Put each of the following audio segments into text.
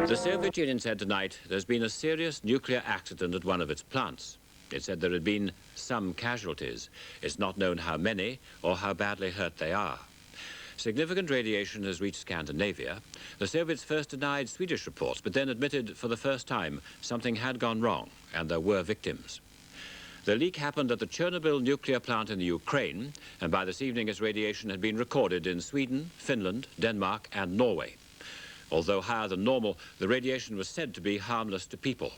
The Soviet Union said tonight there's been a serious nuclear accident at one of its plants. It said there had been some casualties. It's not known how many or how badly hurt they are. Significant radiation has reached Scandinavia. The Soviets first denied Swedish reports, but then admitted for the first time something had gone wrong and there were victims. The leak happened at the Chernobyl nuclear plant in the Ukraine, and by this evening its radiation had been recorded in Sweden, Finland, Denmark and Norway. Although higher than normal, the radiation was said to be harmless to people.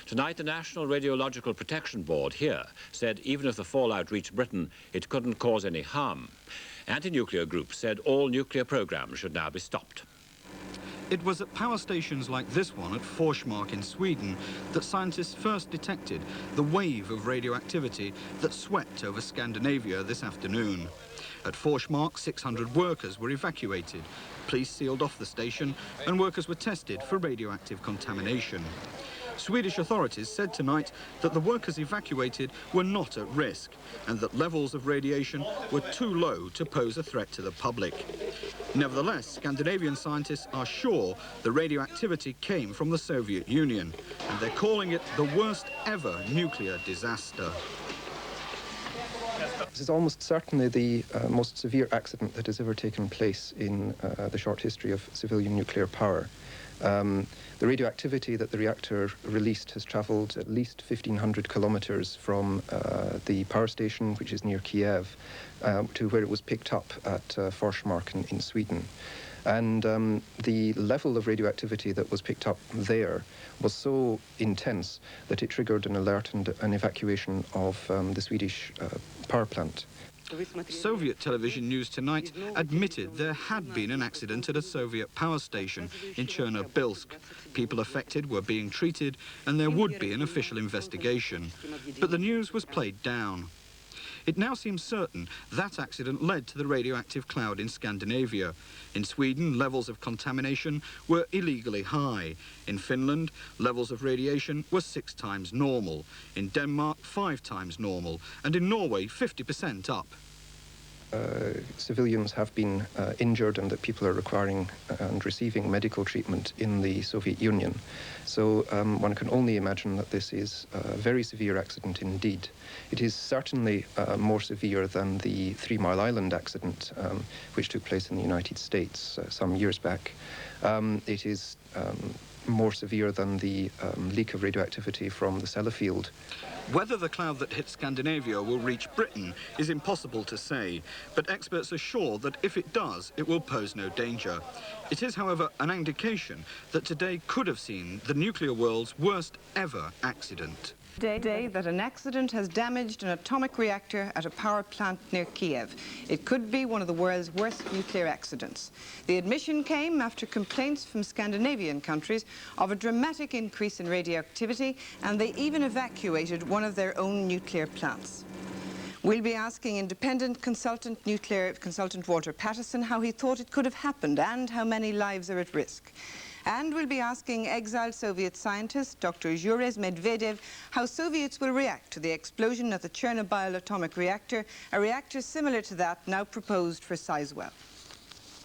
Tonight, the National Radiological Protection Board here said even if the fallout reached Britain, it couldn't cause any harm. Anti-nuclear groups said all nuclear programs should now be stopped. It was at power stations like this one at Forsmark in Sweden that scientists first detected the wave of radioactivity that swept over Scandinavia this afternoon. At Forsmark, 600 workers were evacuated. Police sealed off the station and workers were tested for radioactive contamination. Swedish authorities said tonight that the workers evacuated were not at risk and that levels of radiation were too low to pose a threat to the public. Nevertheless, Scandinavian scientists are sure the radioactivity came from the Soviet Union, and they're calling it the worst ever nuclear disaster. This is almost certainly the most severe accident that has ever taken place in the short history of civilian nuclear power. The radioactivity that the reactor released has travelled at least 1,500 kilometres from the power station, which is near Kiev, to where it was picked up at Forsmark in Sweden. And the level of radioactivity that was picked up there was so intense that it triggered an alert and an evacuation of the Swedish power plant. Soviet television news tonight admitted there had been an accident at a Soviet power station in Chernobylsk. People affected were being treated and there would be an official investigation. But the news was played down. It now seems certain that accident led to the radioactive cloud in Scandinavia. In Sweden, levels of contamination were illegally high. In Finland, levels of radiation were 6 times normal. In Denmark, 5 times normal. And in Norway, 50% up. Civilians have been injured and that people are requiring and receiving medical treatment in the Soviet Union. So one can only imagine that this is a very severe accident indeed. It is certainly more severe than the 3 Mile Island accident, which took place in the United States some years back. It is more severe than the leak of radioactivity from the Sellafield. Whether the cloud that hit Scandinavia will reach Britain is impossible to say, but experts are sure that if it does, it will pose no danger. It is, however, an indication that today could have seen the nuclear world's worst ever accident. Today that an accident has damaged an atomic reactor at a power plant near Kiev. It could be one of the world's worst nuclear accidents. The admission came after complaints from Scandinavian countries of a dramatic increase in radioactivity, and they even evacuated one of their own nuclear plants. We'll be asking independent nuclear consultant Walter Patterson how he thought it could have happened and how many lives are at risk. And we'll be asking exiled Soviet scientist Dr. Jurez Medvedev how Soviets will react to the explosion at the Chernobyl atomic reactor, a reactor similar to that now proposed for Sizewell.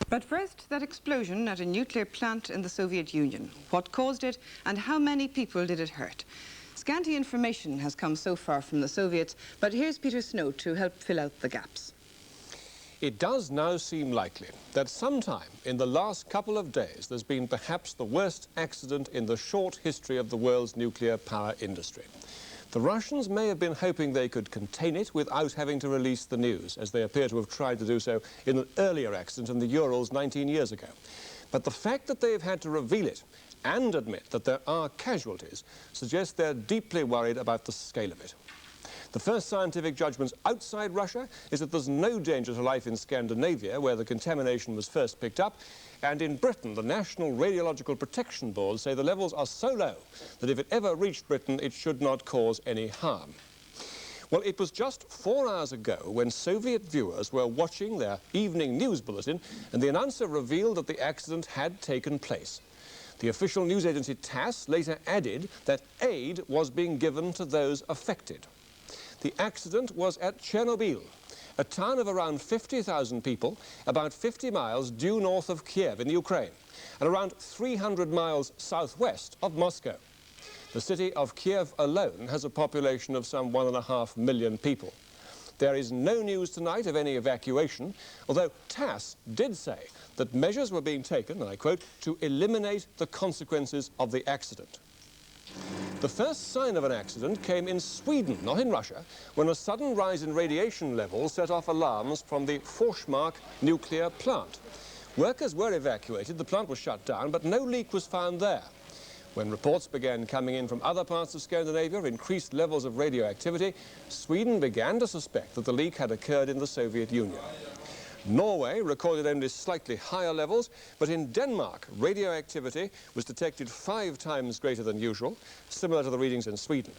But first, that explosion at a nuclear plant in the Soviet Union. What caused it and how many people did it hurt? Scanty information has come so far from the Soviets, but here's Peter Snow to help fill out the gaps. It does now seem likely that sometime in the last couple of days there's been perhaps the worst accident in the short history of the world's nuclear power industry. The Russians may have been hoping they could contain it without having to release the news, as they appear to have tried to do so in an earlier accident in the Urals 19 years ago. But the fact that they've had to reveal it and admit that there are casualties suggests they're deeply worried about the scale of it. The first scientific judgments outside Russia is that there's no danger to life in Scandinavia, where the contamination was first picked up, and in Britain, the National Radiological Protection Board say the levels are so low that if it ever reached Britain, it should not cause any harm. Well, it was just 4 hours ago when Soviet viewers were watching their evening news bulletin, and the announcer revealed that the accident had taken place. The official news agency TASS later added that aid was being given to those affected. The accident was at Chernobyl, a town of around 50,000 people, about 50 miles due north of Kiev in the Ukraine, and around 300 miles southwest of Moscow. The city of Kiev alone has a population of some 1.5 million people. There is no news tonight of any evacuation, although TASS did say that measures were being taken, and I quote, to eliminate the consequences of the accident. The first sign of an accident came in Sweden, not in Russia, when a sudden rise in radiation levels set off alarms from the Forsmark nuclear plant. Workers were evacuated, the plant was shut down, but no leak was found there. When reports began coming in from other parts of Scandinavia of increased levels of radioactivity, Sweden began to suspect that the leak had occurred in the Soviet Union. Norway recorded only slightly higher levels, but in Denmark, radioactivity was detected 5 times greater than usual, similar to the readings in Sweden.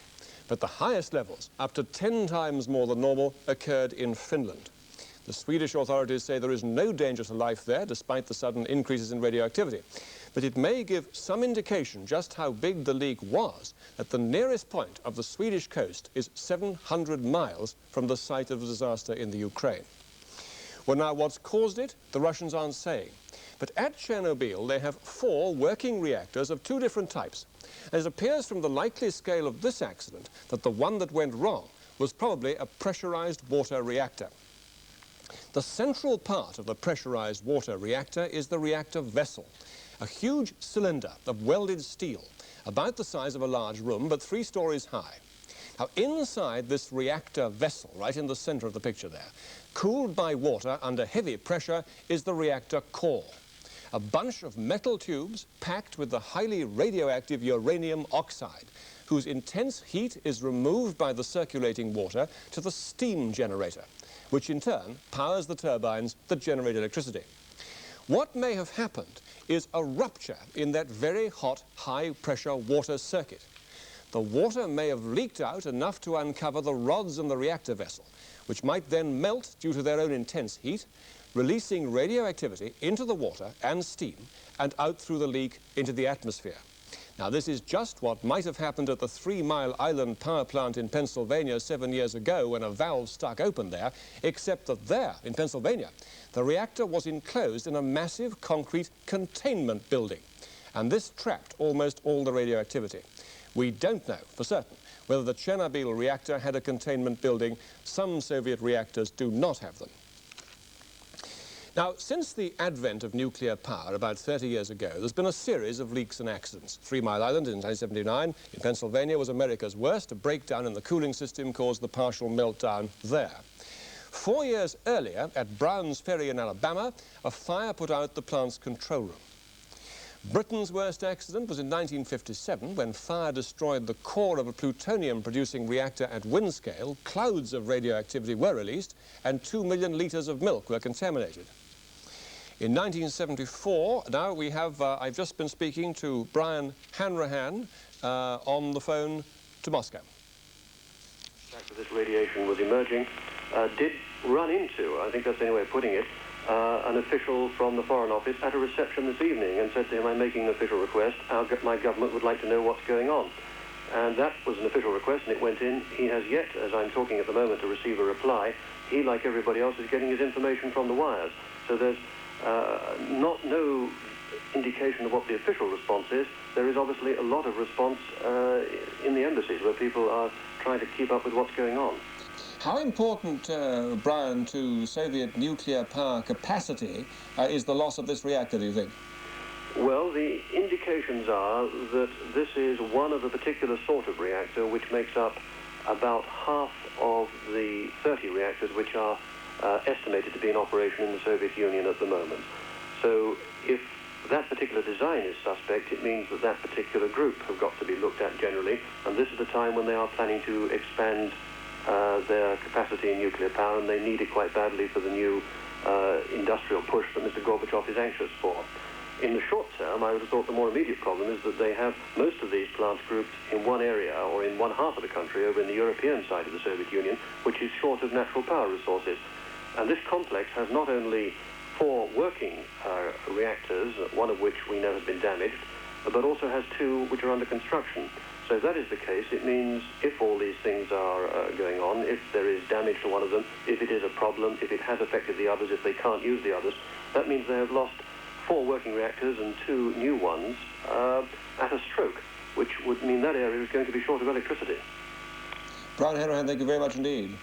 But the highest levels, up to 10 times more than normal, occurred in Finland. The Swedish authorities say there is no danger to life there, despite the sudden increases in radioactivity. But it may give some indication just how big the leak was, that the nearest point of the Swedish coast is 700 miles from the site of the disaster in the Ukraine. Well, now, what's caused it, the Russians aren't saying. But at Chernobyl, they have 4 working reactors of 2 different types. And it appears from the likely scale of this accident that the one that went wrong was probably a pressurized water reactor. The central part of the pressurized water reactor is the reactor vessel, a huge cylinder of welded steel, about the size of a large room, but 3 stories high. Now, inside this reactor vessel, right in the center of the picture there, cooled by water under heavy pressure, is the reactor core, a bunch of metal tubes packed with the highly radioactive uranium oxide, whose intense heat is removed by the circulating water to the steam generator, which in turn powers the turbines that generate electricity. What may have happened is a rupture in that very hot, high-pressure water circuit. The water may have leaked out enough to uncover the rods in the reactor vessel, which might then melt due to their own intense heat, releasing radioactivity into the water and steam and out through the leak into the atmosphere. Now, this is just what might have happened at the 3 Mile Island power plant in Pennsylvania 7 years ago when a valve stuck open there, except that there, in Pennsylvania, the reactor was enclosed in a massive concrete containment building, and this trapped almost all the radioactivity. We don't know for certain whether the Chernobyl reactor had a containment building. Some Soviet reactors do not have them. Now, since the advent of nuclear power about 30 years ago, there's been a series of leaks and accidents. 3 Mile Island in 1979 in Pennsylvania was America's worst. A breakdown in the cooling system caused the partial meltdown there. 4 years earlier, at Browns Ferry in Alabama, a fire put out the plant's control room. Britain's worst accident was in 1957, when fire destroyed the core of a plutonium-producing reactor at Windscale. Clouds of radioactivity were released, and 2 million litres of milk were contaminated. In 1974, now we have, I've just been speaking to Brian Hanrahan on the phone to Moscow. The fact that this radiation was emerging did run into, I think that's the only way of putting it, an official from the Foreign Office at a reception this evening and said to him, I'm making an official request, my government would like to know what's going on. And that was an official request, and it went in. He has yet, as I'm talking at the moment, to receive a reply. He, like everybody else, is getting his information from the wires. So there's no indication of what the official response is. There is obviously a lot of response in the embassies where people are trying to keep up with what's going on. How important, Brian, to Soviet nuclear power capacity is the loss of this reactor, do you think? Well, the indications are that this is one of a particular sort of reactor which makes up about half of the 30 reactors which are estimated to be in operation in the Soviet Union at the moment. So if that particular design is suspect, it means that that particular group have got to be looked at generally, and this is the time when they are planning to expand their capacity in nuclear power, and they need it quite badly for the new industrial push that Mr. Gorbachev is anxious for. In the short term, I would have thought the more immediate problem is that they have most of these plants grouped in one area or in one half of the country over in the European side of the Soviet Union, which is short of natural power resources. And this complex has not only 4 working reactors, one of which we know has been damaged, but also has 2 which are under construction. So if that is the case, it means if all these things are going on, if there is damage to one of them, if it is a problem, if it has affected the others, if they can't use the others, that means they have lost 4 working reactors and 2 new ones at a stroke, which would mean that area is going to be short of electricity. Brian Hanrahan, thank you very much indeed.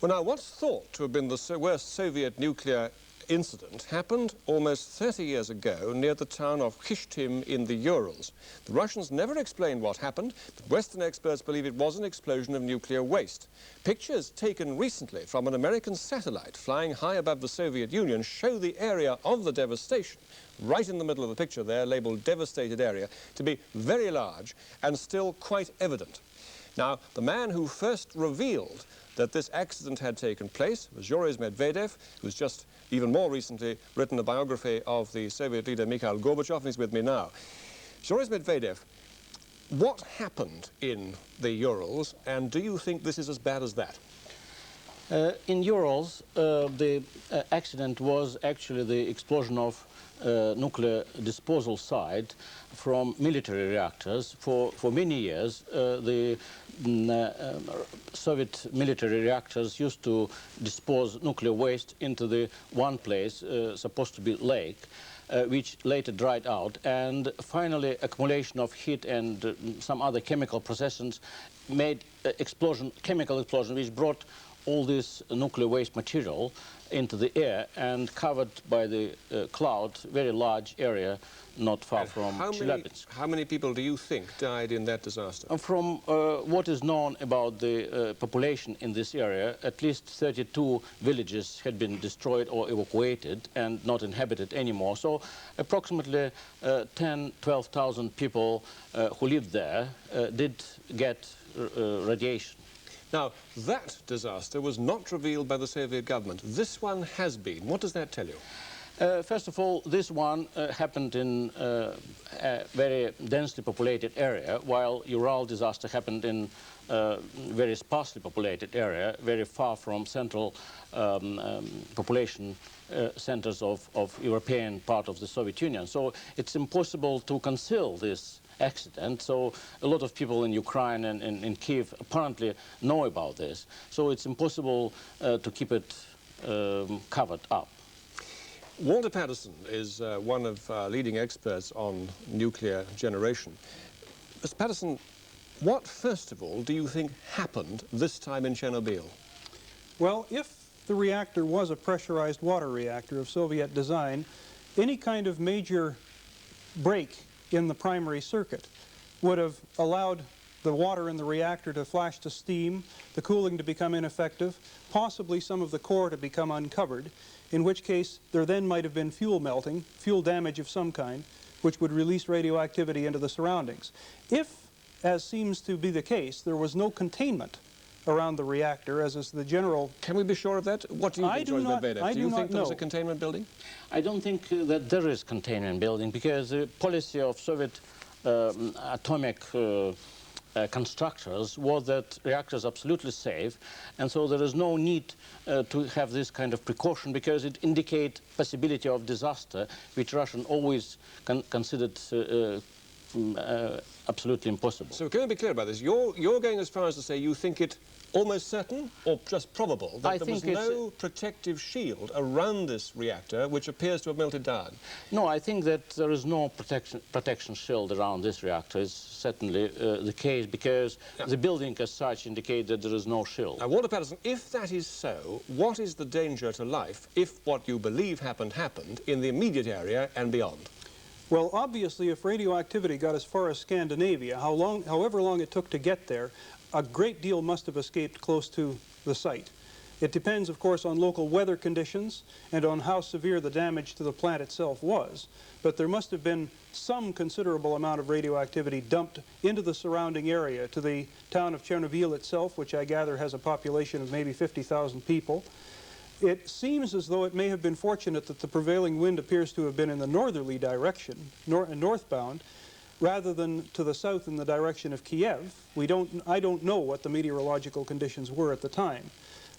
Well, now, what's thought to have been the worst Soviet nuclear incident happened almost 30 years ago near the town of Kishtim in the Urals. The Russians never explained what happened, but Western experts believe it was an explosion of nuclear waste. Pictures taken recently from an American satellite flying high above the Soviet Union show the area of the devastation, right in the middle of the picture there, labelled devastated area, to be very large and still quite evident. Now, the man who first revealed that this accident had taken place was Yuriy Medvedev, who's just even more recently written a biography of the Soviet leader Mikhail Gorbachev, and he's with me now. Yuriy Medvedev, what happened in the Urals, and do you think this is as bad as that? In Urals, the accident was actually the explosion of nuclear disposal site from military reactors. For many years, the Soviet military reactors used to dispose nuclear waste into the one place, supposed to be lake, which later dried out, and finally accumulation of heat and some other chemical processes made chemical explosion, which brought all this nuclear waste material into the air and covered by the cloud, very large area not far from Chelyabinsk. How many people do you think died in that disaster? From what is known about the population in this area, at least 32 villages had been destroyed or evacuated and not inhabited anymore. So approximately 12,000 people who lived there did get radiation. Now, that disaster was not revealed by the Soviet government. This one has been. What does that tell you? First of all, this one happened in a very densely populated area, while Ural disaster happened in a very sparsely populated area, very far from central population centers of European part of the Soviet Union. So it's impossible to conceal this accident. So a lot of people in Ukraine and in Kiev apparently know about this. So it's impossible to keep it covered up. Walter Patterson is one of leading experts on nuclear generation. Mr. Patterson, what, first of all, do you think happened this time in Chernobyl? Well, if the reactor was a pressurized water reactor of Soviet design, any kind of major break in the primary circuit would have allowed the water in the reactor to flash to steam, the cooling to become ineffective, possibly some of the core to become uncovered, in which case there then might have been fuel melting, fuel damage of some kind, which would release radioactivity into the surroundings. If, as seems to be the case, there was no containment around the reactor, as is the general... Can we be sure of that? What do you think, George Medvedev? Do you think there was a containment building? I don't think that there is containment building, because the policy of Soviet atomic constructors was that reactors are absolutely safe, and so there is no need to have this kind of precaution, because it indicates possibility of disaster, which Russian always considered absolutely impossible. So can we be clear about this? You're going as far as to say you think it almost certain or just probable that there was no protective shield around this reactor which appears to have melted down? No, I think that there is no protection shield around this reactor. It's certainly the case, because the building as such indicates that there is no shield. Now, Walter Patterson, if that is so, what is the danger to life if what you believe happened in the immediate area and beyond? Well, obviously, if radioactivity got as far as Scandinavia, however long it took to get there, a great deal must have escaped close to the site. It depends, of course, on local weather conditions and on how severe the damage to the plant itself was. But there must have been some considerable amount of radioactivity dumped into the surrounding area, to the town of Chernobyl itself, which I gather has a population of maybe 50,000 people. It seems as though it may have been fortunate that the prevailing wind appears to have been in the northerly direction, northbound, rather than to the south in the direction of Kiev. I don't know what the meteorological conditions were at the time.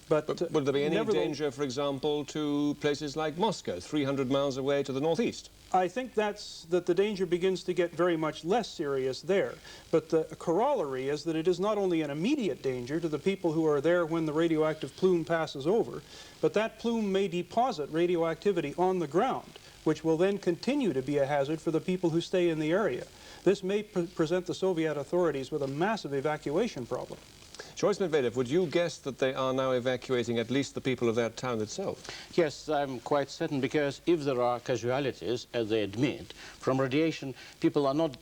But would there be any danger, for example, to places like Moscow, 300 miles away to the northeast? I think that the danger begins to get very much less serious there. But the corollary is that it is not only an immediate danger to the people who are there when the radioactive plume passes over, but that plume may deposit radioactivity on the ground, which will then continue to be a hazard for the people who stay in the area. This may present the Soviet authorities with a massive evacuation problem. Joyce Medvedev, would you guess that they are now evacuating at least the people of that town itself? Yes, I'm quite certain, because if there are casualties, as they admit, from radiation, people are not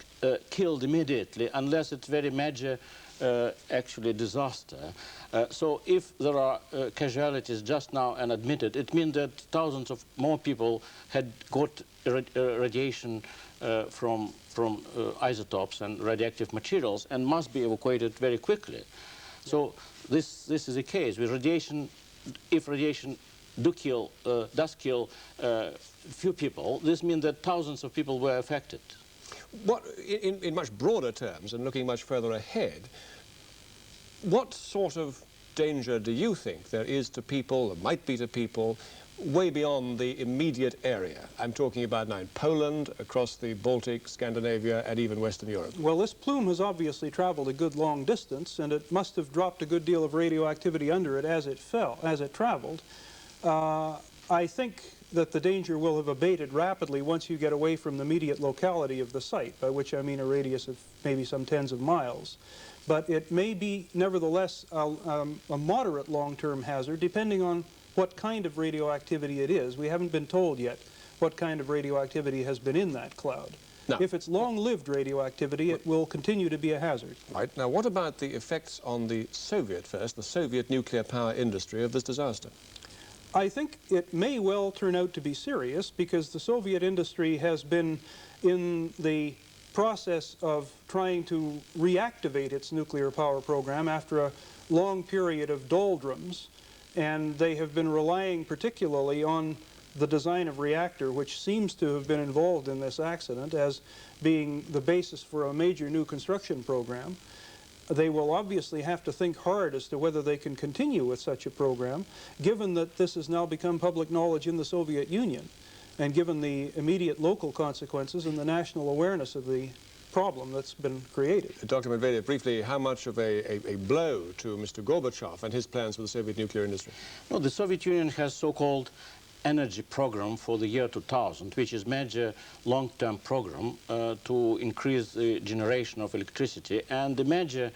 killed immediately unless it's very major, actually, disaster. So if there are casualties just now and admitted, it means that thousands of more people had got radiation from isotopes and radioactive materials and must be evacuated very quickly. So this is the case with radiation. If radiation does kill few people, this means that thousands of people were affected. What, in much broader terms, and looking much further ahead, what sort of danger do you think there is to people, or might be to people, way beyond the immediate area? I'm talking about now in Poland, across the Baltic, Scandinavia, and even Western Europe. Well, this plume has obviously traveled a good long distance, and it must have dropped a good deal of radioactivity under it as it traveled. I think that the danger will have abated rapidly once you get away from the immediate locality of the site, by which I mean a radius of maybe some tens of miles. But it may be, nevertheless, a moderate long-term hazard, depending on what kind of radioactivity it is. We haven't been told yet what kind of radioactivity has been in that cloud. No. If it's long-lived radioactivity, it will continue to be a hazard. Right. Now, what about the effects on the Soviet nuclear power industry of this disaster? I think it may well turn out to be serious, because the Soviet industry has been in the process of trying to reactivate its nuclear power program after a long period of doldrums, and they have been relying particularly on the design of reactor, which seems to have been involved in this accident, as being the basis for a major new construction program. They will obviously have to think hard as to whether they can continue with such a program, given that this has now become public knowledge in the Soviet Union, and given the immediate local consequences and the national awareness of the problem that's been created. Dr. Medvedev, briefly, how much of a blow to Mr. Gorbachev and his plans for the Soviet nuclear industry? No, the Soviet Union has so-called energy program for the year 2000, which is major long-term program to increase the generation of electricity, and the major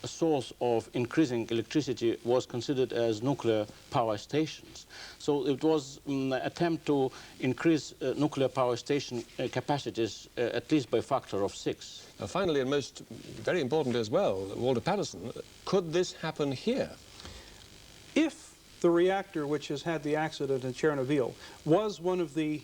source of increasing electricity was considered as nuclear power stations. So it was an attempt to increase nuclear power station capacities at least by a factor of 6. Finally, and very important as well, Walter Patterson, could this happen here? If the reactor which has had the accident in Chernobyl was one of the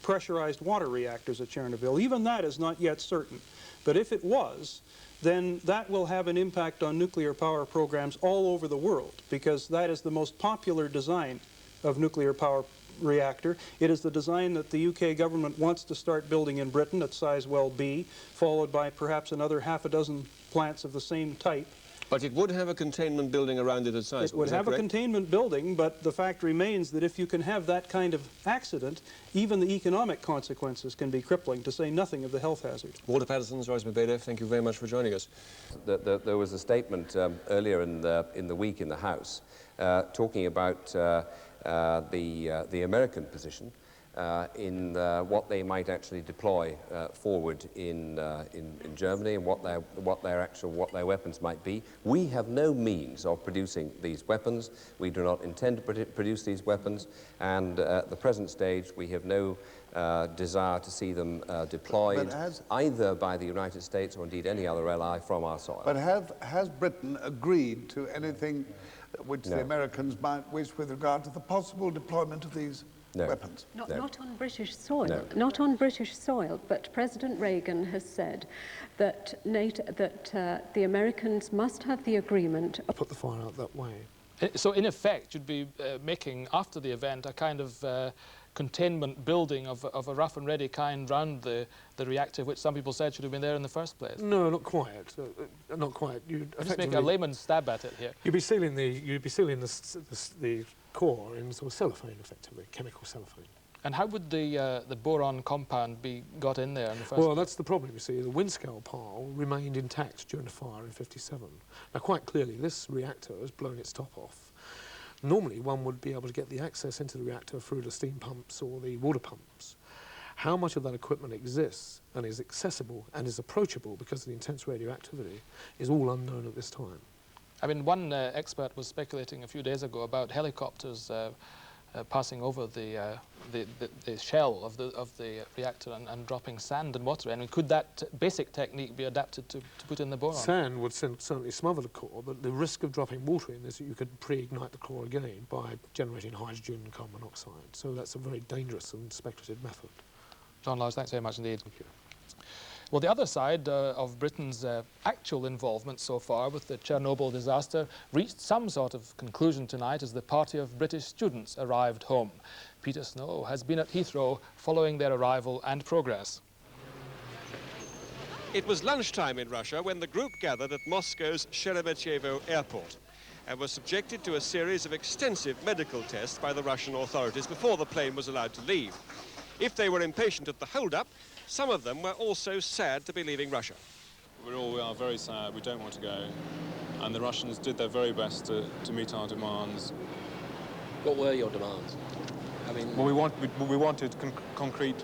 pressurized water reactors at Chernobyl, even that is not yet certain. But if it was, then that will have an impact on nuclear power programs all over the world, because that is the most popular design of nuclear power reactor. It is the design that the UK government wants to start building in Britain at Sizewell B, followed by perhaps another half a dozen plants of the same type. But it would have a containment building around it at Sizewell. It would have a containment building, but the fact remains that if you can have that kind of accident, even the economic consequences can be crippling, to say nothing of the health hazard. Walter Patterson, Joyce Medvedev, thank you very much for joining us. There was a statement earlier in the week in the House talking about the American position in what they might actually deploy forward in Germany, and what their weapons might be. We have no means of producing these weapons. We do not intend to produce these weapons, and at the present stage we have no desire to see them deployed either by the United States or indeed any other ally from our soil. But has Britain agreed to anything which the Americans might wish with regard to the possible deployment of these weapons? Not on British soil. Not on British soil, but President Reagan has said that the Americans must have the agreement. Put the fire out that way. So in effect, you'd be making, after the event, a kind of containment building of a rough and ready kind round the reactor, which some people said should have been there in the first place? No, not quite. Not quite. You'd just make a layman's stab at it here. You'd be sealing the core in sort of cellophane, effectively, chemical cellophane. And how would the boron compound be got in there in the first Well, place? that's the problem, you see. The windscale pile remained intact during the fire in '57. Now, quite clearly, this reactor has blown its top off. Normally, one would be able to get the access into the reactor through the steam pumps or the water pumps. How much of that equipment exists and is accessible and is approachable because of the intense radioactivity is all unknown at this time. I mean, one expert was speculating a few days ago about helicopters passing over the shell of the reactor and dropping sand and water. I mean, could that basic technique be adapted to put in the boron? Sand would certainly smother the core, but the risk of dropping water in is that you could pre-ignite the core again by generating hydrogen and carbon monoxide. So that's a very dangerous and speculative method. John Lodge, thanks very much indeed. Thank you. Well, the other side of Britain's actual involvement so far with the Chernobyl disaster reached some sort of conclusion tonight as the party of British students arrived home. Peter Snow has been at Heathrow following their arrival and progress. It was lunchtime in Russia when the group gathered at Moscow's Sheremetyevo airport and was subjected to a series of extensive medical tests by the Russian authorities before the plane was allowed to leave. If they were impatient at the hold-up, some of them were also sad to be leaving Russia. We are very sad. We don't want to go. And the Russians did their very best to meet our demands. What were your demands? I mean... Well, we wanted concrete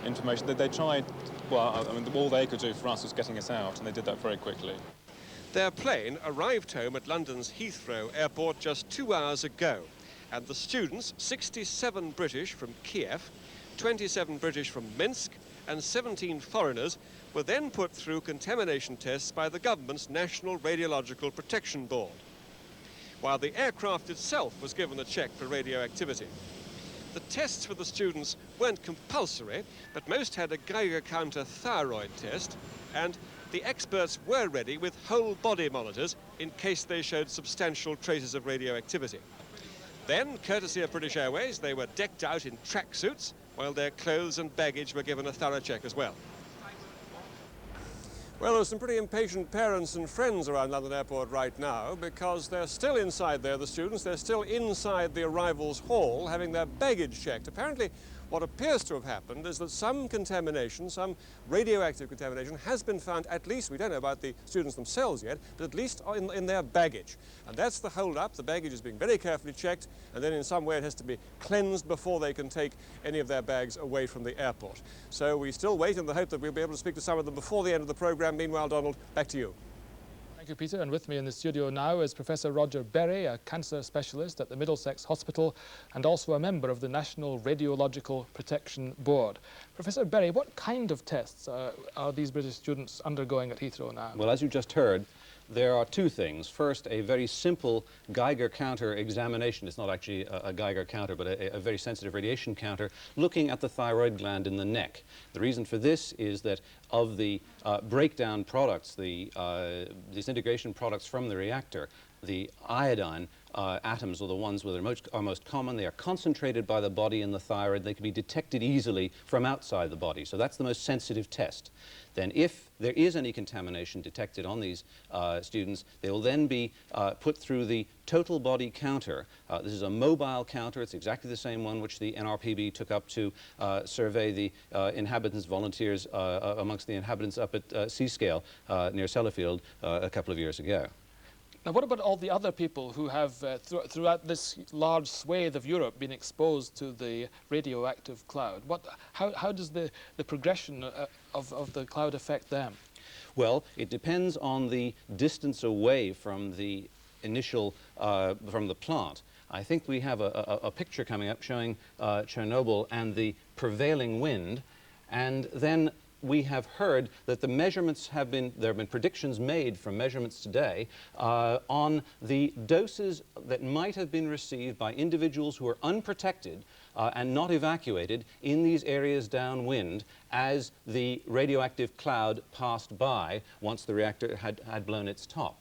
information. They tried, well, I mean, all they could do for us was getting us out, and they did that very quickly. Their plane arrived home at London's Heathrow airport just 2 hours ago. And the students, 67 British from Kiev, 27 British from Minsk and 17 foreigners, were then put through contamination tests by the government's National Radiological Protection Board, while the aircraft itself was given a check for radioactivity. The tests for the students weren't compulsory, but most had a Geiger counter thyroid test, and the experts were ready with whole body monitors in case they showed substantial traces of radioactivity. Then, courtesy of British Airways, they were decked out in tracksuits, while their clothes and baggage were given a thorough check as well. Well, there's some pretty impatient parents and friends around London Airport right now because they're still inside there, the students. They're still inside the arrivals hall having their baggage checked. Apparently, what appears to have happened is that some contamination, some radioactive contamination, has been found, at least, we don't know about the students themselves yet, but at least in their baggage. And that's the hold-up. The baggage is being very carefully checked, and then in some way it has to be cleansed before they can take any of their bags away from the airport. So we still wait in the hope that we'll be able to speak to some of them before the end of the programme. Meanwhile, Donald, back to you. Thank you, Peter. And with me in the studio now is Professor Roger Berry, a cancer specialist at the Middlesex Hospital and also a member of the National Radiological Protection Board. Professor Berry, what kind of tests are these British students undergoing at Heathrow now? Well, as you just heard, there are two things. First, a very simple Geiger counter examination. It's not actually a Geiger counter, but a very sensitive radiation counter, looking at the thyroid gland in the neck. The reason for this is that of the breakdown products, the disintegration products from the reactor, the iodine atoms are the ones that are most common. They are concentrated by the body in the thyroid. They can be detected easily from outside the body. So that's the most sensitive test. Then if there is any contamination detected on these students, they will then be put through the total body counter. This is a mobile counter. It's exactly the same one which the NRPB took up to survey the inhabitants, volunteers amongst the inhabitants up at Seascale near Sellafield a couple of years ago. Now, what about all the other people who have, throughout this large swathe of Europe, been exposed to the radioactive cloud? How does the progression of the cloud affect them? Well, it depends on the distance away from the initial, from the plant. I think we have a picture coming up showing Chernobyl and the prevailing wind, and then we have heard that the measurements have been, there have been predictions made from measurements today on the doses that might have been received by individuals who are unprotected and not evacuated in these areas downwind as the radioactive cloud passed by once the reactor had blown its top.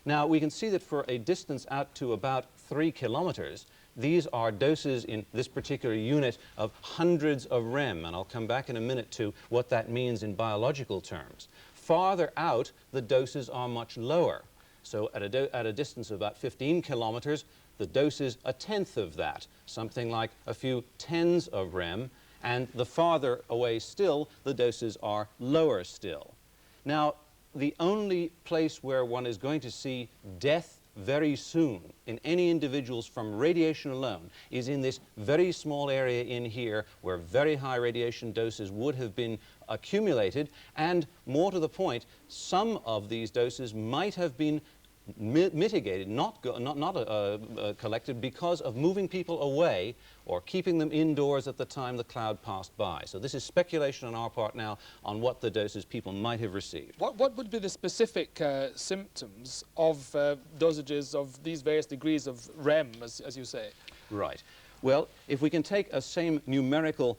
Now, we can see that for a distance out to about 3 kilometers, these are doses in this particular unit of hundreds of rem, and I'll come back in a minute to what that means in biological terms. Farther out, the doses are much lower. So at a distance of about 15 kilometers, the dose is a tenth of that, something like a few tens of rem, and the farther away still, the doses are lower still. Now, the only place where one is going to see death very soon in any individuals from radiation alone is in this very small area in here where very high radiation doses would have been accumulated, and more to the point, some of these doses might have been mitigated, not collected because of moving people away or keeping them indoors at the time the cloud passed by. So this is speculation on our part now on what the doses people might have received. What would be the specific symptoms of dosages of these various degrees of REM, as you say? Right. Well, if we can take a same numerical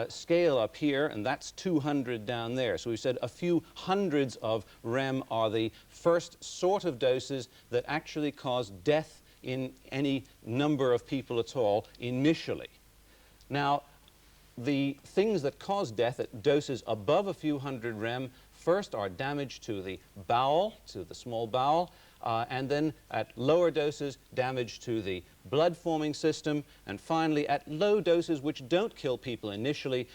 scale up here, and that's 200 down there. So we said a few hundreds of REM are the first sort of doses that actually cause death in any number of people at all initially. Now, the things that cause death at doses above a few hundred REM first are damage to the bowel, to the small bowel, and then at lower doses, damage to the blood-forming system, and finally at low doses which don't kill people initially,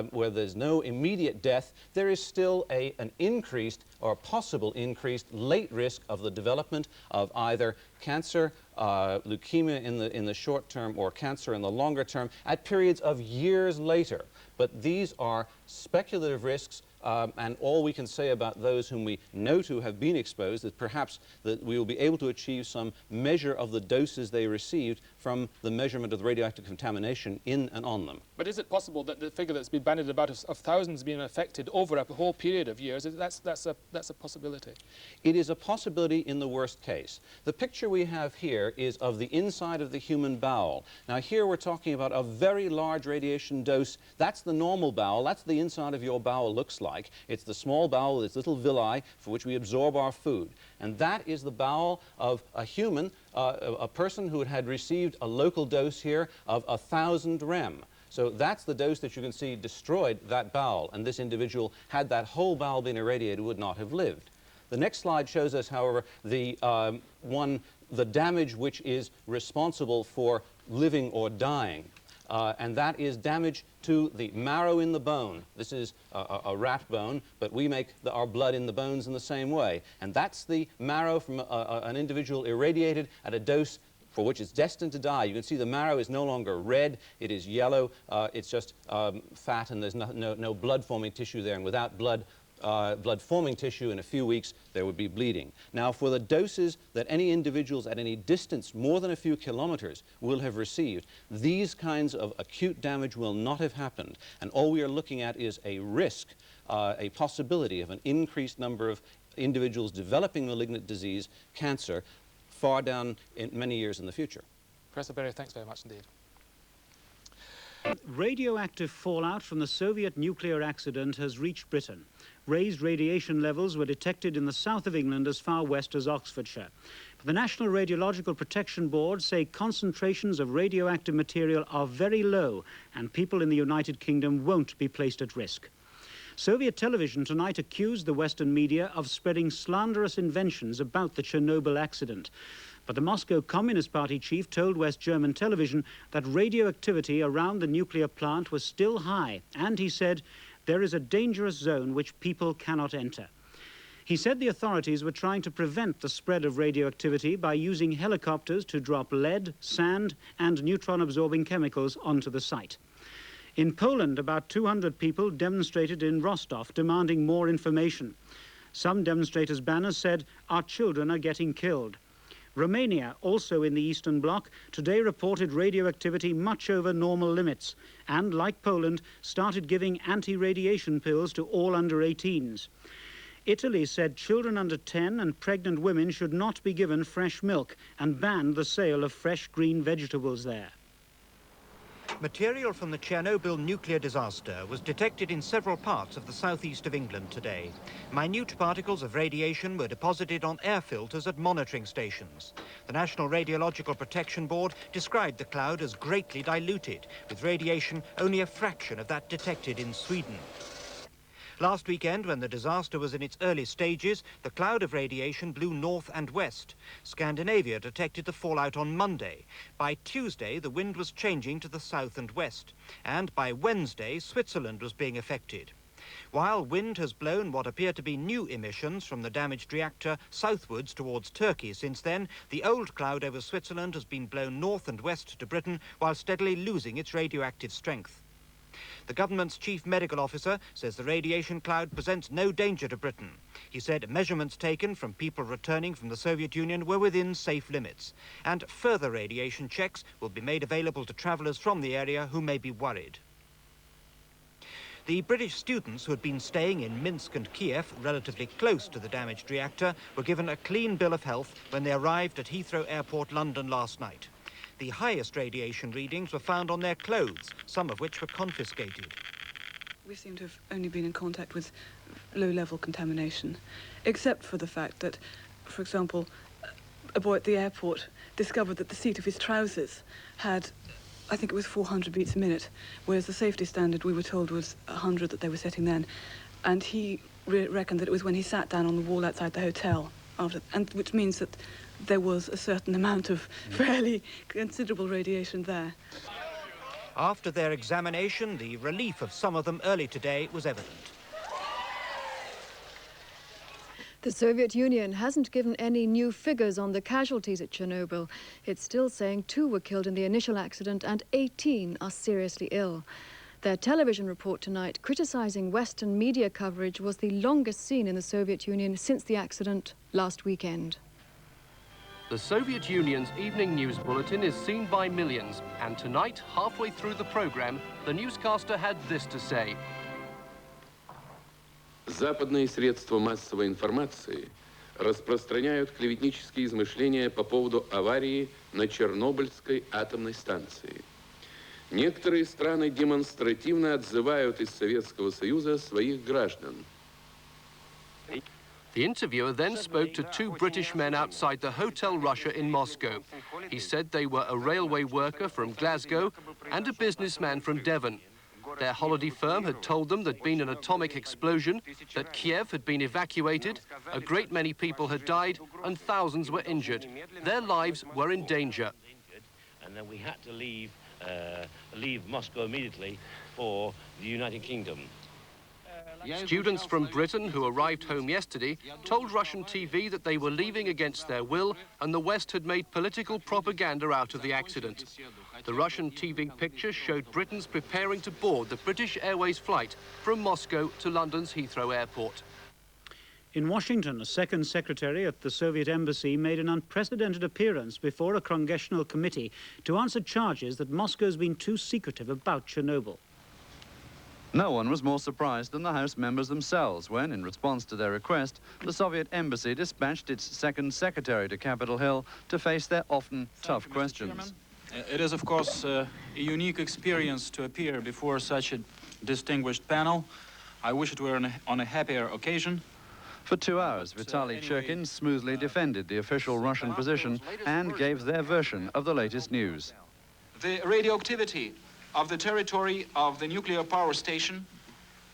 where there's no immediate death, there is still an increased or possible increased late risk of the development of either cancer, leukemia in the short term, or cancer in the longer term at periods of years later. But these are speculative risks, and all we can say about those whom we know to have been exposed is perhaps that we will be able to achieve some measure of the doses they received from the measurement of the radioactive contamination in and on them. But is it possible that the figure that's been bandied about of thousands being affected over a whole period of years, that's a possibility? It is a possibility in the worst case. The picture we have here is of the inside of the human bowel. Now here we're talking about a very large radiation dose. That's the normal bowel. That's the inside of your bowel looks like. It's the small bowel with its little villi for which we absorb our food. And that is the bowel of a human, a person who had received a local dose here of 1,000 rem. So that's the dose that you can see destroyed that bowel, and this individual, had that whole bowel been irradiated, would not have lived. The next slide shows us, however, the damage which is responsible for living or dying. And that is damage to the marrow in the bone. This is a rat bone, but we make our blood in the bones in the same way. And that's the marrow from an individual irradiated at a dose for which it's destined to die. You can see the marrow is no longer red, it is yellow, it's just fat, and there's no blood-forming tissue there, and without blood-forming tissue in a few weeks, there would be bleeding. Now, for the doses that any individuals at any distance more than a few kilometers will have received, these kinds of acute damage will not have happened, and all we are looking at is a risk, a possibility of an increased number of individuals developing malignant disease, cancer, far down in many years in the future. Professor Berry, thanks very much indeed. Radioactive fallout from the Soviet nuclear accident has reached Britain. Raised radiation levels were detected in the south of England as far west as Oxfordshire. But the National Radiological Protection Board say concentrations of radioactive material are very low, and people in the United Kingdom won't be placed at risk. Soviet television tonight accused the Western media of spreading slanderous inventions about the Chernobyl accident. But the Moscow Communist Party chief told West German television that radioactivity around the nuclear plant was still high, and he said, there is a dangerous zone which people cannot enter. He said the authorities were trying to prevent the spread of radioactivity by using helicopters to drop lead, sand, and neutron-absorbing chemicals onto the site. In Poland, about 200 people demonstrated in Rostov demanding more information. Some demonstrators' banners said, "Our children are getting killed." Romania, also in the Eastern Bloc, today reported radioactivity much over normal limits and, like Poland, started giving anti-radiation pills to all under 18s. Italy said children under 10 and pregnant women should not be given fresh milk and banned the sale of fresh green vegetables there. Material from the Chernobyl nuclear disaster was detected in several parts of the southeast of England today. Minute particles of radiation were deposited on air filters at monitoring stations. The National Radiological Protection Board described the cloud as greatly diluted, with radiation only a fraction of that detected in Sweden. Last weekend, when the disaster was in its early stages, the cloud of radiation blew north and west. Scandinavia detected the fallout on Monday. By Tuesday, the wind was changing to the south and west. And by Wednesday, Switzerland was being affected. While wind has blown what appear to be new emissions from the damaged reactor southwards towards Turkey since then, the old cloud over Switzerland has been blown north and west to Britain while steadily losing its radioactive strength. The government's chief medical officer says the radiation cloud presents no danger to Britain. He said measurements taken from people returning from the Soviet Union were within safe limits, and further radiation checks will be made available to travellers from the area who may be worried. The British students who had been staying in Minsk and Kiev, relatively close to the damaged reactor, were given a clean bill of health when they arrived at Heathrow Airport, London, last night. The highest radiation readings were found on their clothes, some of which were confiscated. We seem to have only been in contact with low-level contamination, except for the fact that, for example, a boy at the airport discovered that the seat of his trousers had, I think it was 400 beats a minute, whereas the safety standard we were told was 100 that they were setting then. And he reckoned that it was when he sat down on the wall outside the hotel, which means that there was a certain amount of fairly considerable radiation there. After their examination, the relief of some of them early today was evident. The Soviet Union hasn't given any new figures on the casualties at Chernobyl. It's still saying 2 were killed in the initial accident and 18 are seriously ill. Their television report tonight, criticizing Western media coverage, was the longest seen in the Soviet Union since the accident last weekend. The Soviet Union's evening news bulletin is seen by millions, and tonight, halfway through the program, the newscaster had this to say. Западные средства массовой информации распространяют клеветнические измышления по поводу аварии на Чернобыльской атомной станции. Некоторые страны демонстративно отзывают из Советского Союза своих граждан. The interviewer then spoke to 2 British men outside the Hotel Russia in Moscow. He said they were a railway worker from Glasgow and a businessman from Devon. Their holiday firm had told them there'd been an atomic explosion, that Kiev had been evacuated, a great many people had died, and thousands were injured. Their lives were in danger. And then we had to leave Moscow immediately for the United Kingdom. Students from Britain who arrived home yesterday told Russian TV that they were leaving against their will and the West had made political propaganda out of the accident. The Russian TV pictures showed Britons preparing to board the British Airways flight from Moscow to London's Heathrow Airport. In Washington, a second secretary at the Soviet embassy made an unprecedented appearance before a congressional committee to answer charges that Moscow's been too secretive about Chernobyl. No one was more surprised than the House members themselves when, in response to their request, the Soviet embassy dispatched its second secretary to Capitol Hill to face their often tough questions. It is, of course, a unique experience to appear before such a distinguished panel. I wish it were on a happier occasion. For 2 hours, Vitaly Cherkin smoothly defended the official Russian position and gave their version of the latest news. The radioactivity of the territory of the nuclear power station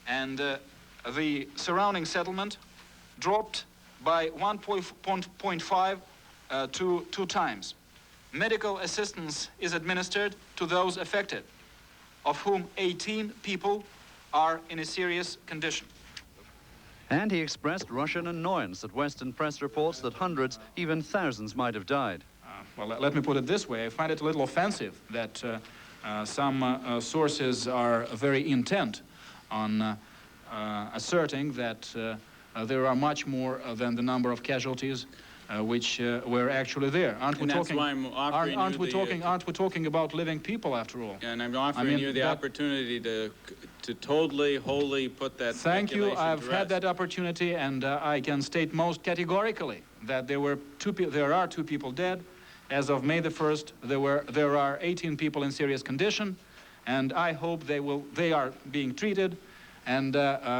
and the surrounding settlement dropped by 1.5 to 2 times. Medical assistance is administered to those affected, of whom 18 people are in a serious condition. And he expressed Russian annoyance at Western press reports that hundreds, even thousands, might have died. Well, let me put it this way. I find it a little offensive that some sources are very intent on asserting that there are much more than the number of casualties which were actually there. Aren't we talking about living people after all? And I'm offering you the opportunity to totally, wholly put that Thank you. I've to had rest. that opportunity, and I can state most categorically that there are 2 people dead. As of May the 1st, there are 18 people in serious condition. and I hope they are being treated, and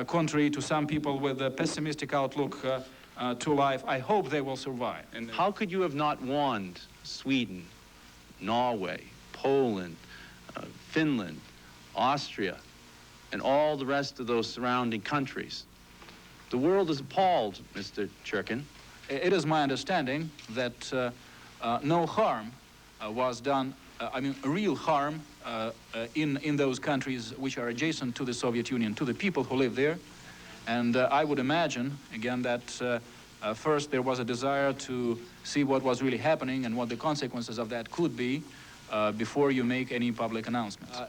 contrary to some people with a pessimistic outlook to life, I hope they will survive. And how could you have not warned Sweden, Norway, Poland, Finland, Austria, and all the rest of those surrounding countries? The world is appalled, Mr. Churkin. It is my understanding that no harm was done, I mean real harm in those countries which are adjacent to the Soviet Union, to the people who live there. And I would imagine, again, that first there was a desire to see what was really happening and what the consequences of that could be before you make any public announcements.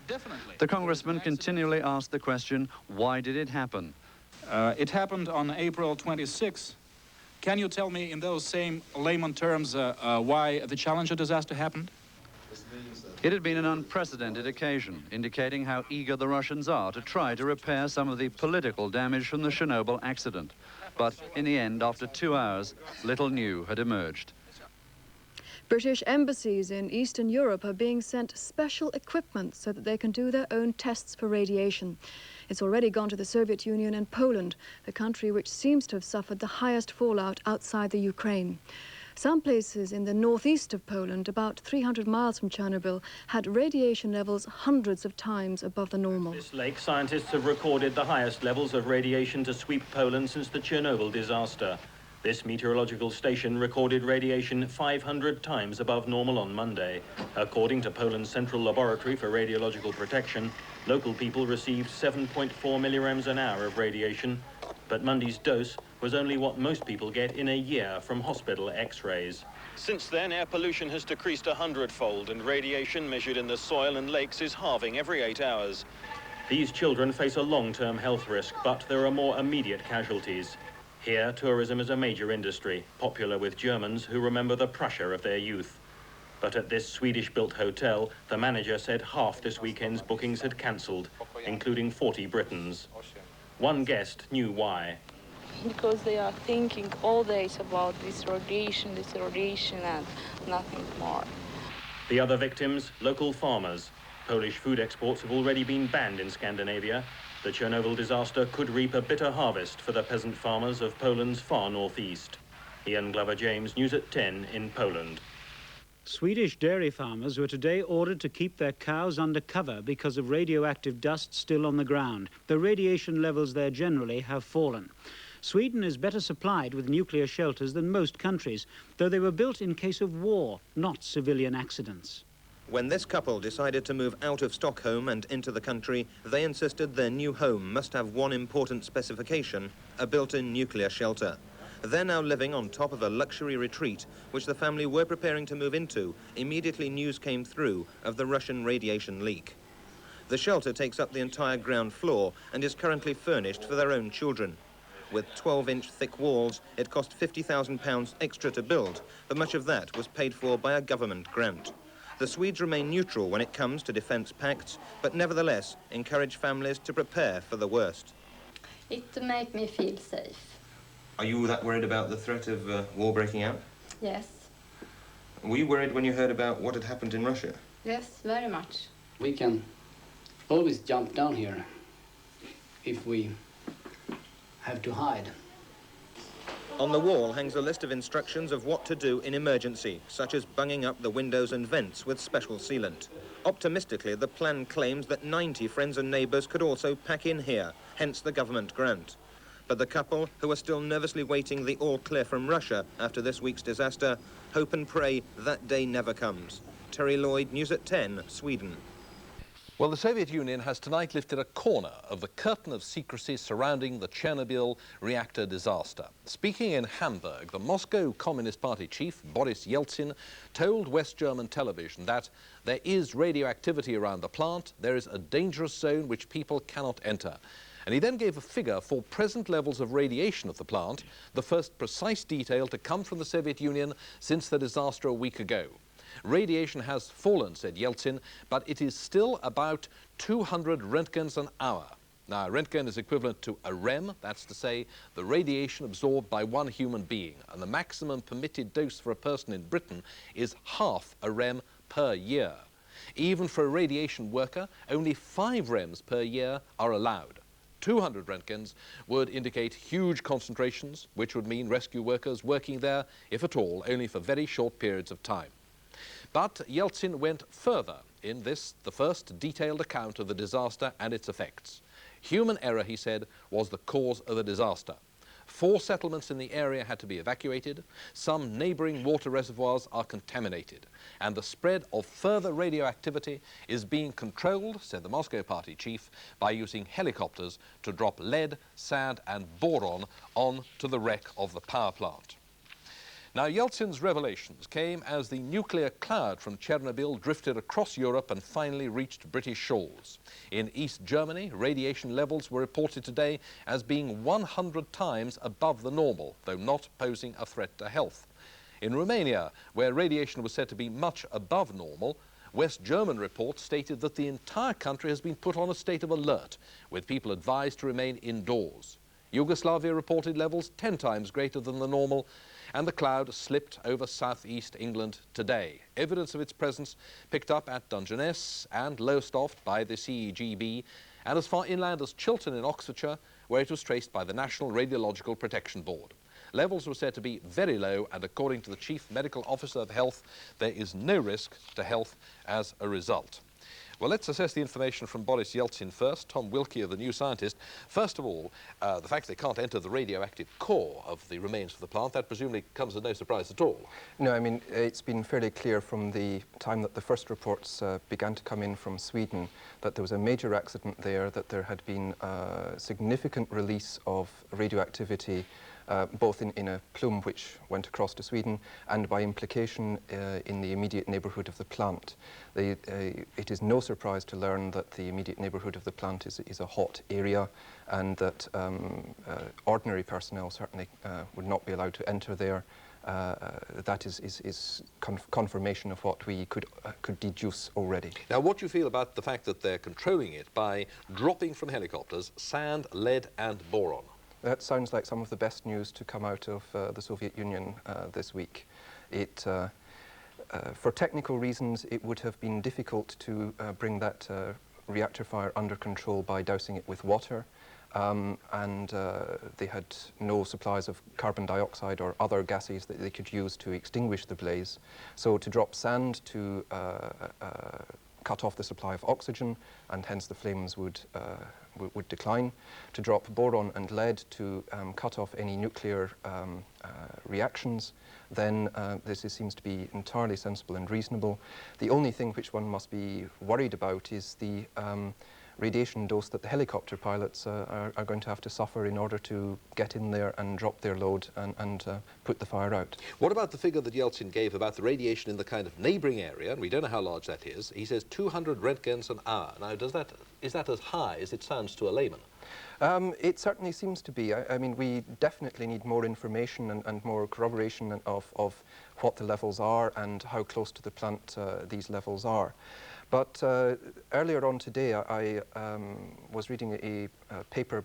Definitely. The congressman continually asked the question, why did it happen? It happened on April 26. Can you tell me in those same layman terms why the Challenger disaster happened? It had been an unprecedented occasion, indicating how eager the Russians are to try to repair some of the political damage from the Chernobyl accident. But in the end, after 2 hours, little new had emerged. British embassies in Eastern Europe are being sent special equipment so that they can do their own tests for radiation. It's already gone to the Soviet Union and Poland, the country which seems to have suffered the highest fallout outside the Ukraine. Some places in the northeast of Poland, about 300 miles from Chernobyl, had radiation levels hundreds of times above the normal. This lake, scientists have recorded the highest levels of radiation to sweep Poland since the Chernobyl disaster. This meteorological station recorded radiation 500 times above normal on Monday. According to Poland's Central Laboratory for Radiological Protection, local people received 7.4 millirems an hour of radiation, but Monday's dose was only what most people get in a year from hospital X-rays. Since then, air pollution has decreased 100-fold, and radiation measured in the soil and lakes is halving every 8 hours. These children face a long-term health risk, but there are more immediate casualties. Here, tourism is a major industry, popular with Germans who remember the Prussia of their youth. But at this Swedish-built hotel, the manager said half this weekend's bookings had cancelled, including 40 Britons. One guest knew why. Because they are thinking all days about this radiation, and nothing more. The other victims, local farmers. Polish food exports have already been banned in Scandinavia. The Chernobyl disaster could reap a bitter harvest for the peasant farmers of Poland's far northeast. Ian Glover-James, News at 10 in Poland. Swedish dairy farmers were today ordered to keep their cows under cover because of radioactive dust still on the ground. The radiation levels there generally have fallen. Sweden is better supplied with nuclear shelters than most countries, though they were built in case of war, not civilian accidents. When this couple decided to move out of Stockholm and into the country, they insisted their new home must have one important specification, a built-in nuclear shelter. They're now living on top of a luxury retreat, which the family were preparing to move into immediately news came through of the Russian radiation leak. The shelter takes up the entire ground floor and is currently furnished for their own children. With 12-inch thick walls, it cost £50,000 extra to build, but much of that was paid for by a government grant. The Swedes remain neutral when it comes to defence pacts, but nevertheless encourage families to prepare for the worst. It makes me feel safe. Are you that worried about the threat of war breaking out? Yes. Were you worried when you heard about what had happened in Russia? Yes, very much. We can always jump down here if we have to hide. On the wall hangs a list of instructions of what to do in emergency, such as bunging up the windows and vents with special sealant. Optimistically, the plan claims that 90 friends and neighbours could also pack in here, hence the government grant. But the couple, who are still nervously waiting the all clear from Russia after this week's disaster, hope and pray that day never comes. Terry Lloyd, News at 10, Sweden. Well, the Soviet Union has tonight lifted a corner of the curtain of secrecy surrounding the Chernobyl reactor disaster. Speaking in Hamburg, the Moscow Communist Party chief, Boris Yeltsin, told West German television that there is radioactivity around the plant, there is a dangerous zone which people cannot enter. And he then gave a figure for present levels of radiation of the plant, the first precise detail to come from the Soviet Union since the disaster a week ago. Radiation has fallen, said Yeltsin, but it is still about 200 Röntgens an hour. Now, a Röntgen is equivalent to a REM, that's to say, the radiation absorbed by one human being, and the maximum permitted dose for a person in Britain is half a REM per year. Even for a radiation worker, only 5 REMs per year are allowed. 200 Röntgens would indicate huge concentrations, which would mean rescue workers working there, if at all, only for very short periods of time. But Yeltsin went further in this, the first detailed account of the disaster and its effects. Human error, he said, was the cause of the disaster. 4 settlements in the area had to be evacuated. Some neighboring water reservoirs are contaminated. And the spread of further radioactivity is being controlled, said the Moscow party chief, by using helicopters to drop lead, sand and boron onto the wreck of the power plant. Now, Yeltsin's revelations came as the nuclear cloud from Chernobyl drifted across Europe and finally reached British shores. In East Germany, radiation levels were reported today as being 100 times above the normal, though not posing a threat to health. In Romania, where radiation was said to be much above normal, West German reports stated that the entire country has been put on a state of alert, with people advised to remain indoors. Yugoslavia reported levels 10 times greater than the normal, and the cloud slipped over southeast England today. Evidence of its presence picked up at Dungeness and Lowestoft by the CEGB, and as far inland as Chiltern in Oxfordshire, where it was traced by the National Radiological Protection Board. Levels were said to be very low, and according to the Chief Medical Officer of Health, there is no risk to health as a result. Well, let's assess the information from Boris Yeltsin first. Tom Wilkie of The New Scientist. First of all, the fact they can't enter the radioactive core of the remains of the plant, that presumably comes as no surprise at all. No, I mean, it's been fairly clear from the time that the first reports began to come in from Sweden that there was a major accident there, that there had been significant release of radioactivity both in a plume which went across to Sweden and by implication in the immediate neighbourhood of the plant. It is no surprise to learn that the immediate neighbourhood of the plant is a hot area, and that ordinary personnel certainly would not be allowed to enter there. That is confirmation of what we could deduce already. Now, what do you feel about the fact that they're controlling it by dropping from helicopters sand, lead and boron? That sounds like some of the best news to come out of the Soviet Union this week. For technical reasons, it would have been difficult to bring that reactor fire under control by dousing it with water, and they had no supplies of carbon dioxide or other gases that they could use to extinguish the blaze. So to drop sand to cut off the supply of oxygen, and hence the flames would decline. To drop boron and lead to cut off any nuclear reactions, then this seems to be entirely sensible and reasonable. The only thing which one must be worried about is the radiation dose that the helicopter pilots are going to have to suffer in order to get in there and drop their load and put the fire out. What about the figure that Yeltsin gave about the radiation in the kind of neighbouring area, and we don't know how large that is? He says 200 Röntgens an hour. Now, is that as high as it sounds to a layman? It certainly seems to be. I mean, we definitely need more information and more corroboration of what the levels are and how close to the plant these levels are. But earlier on today, I was reading a paper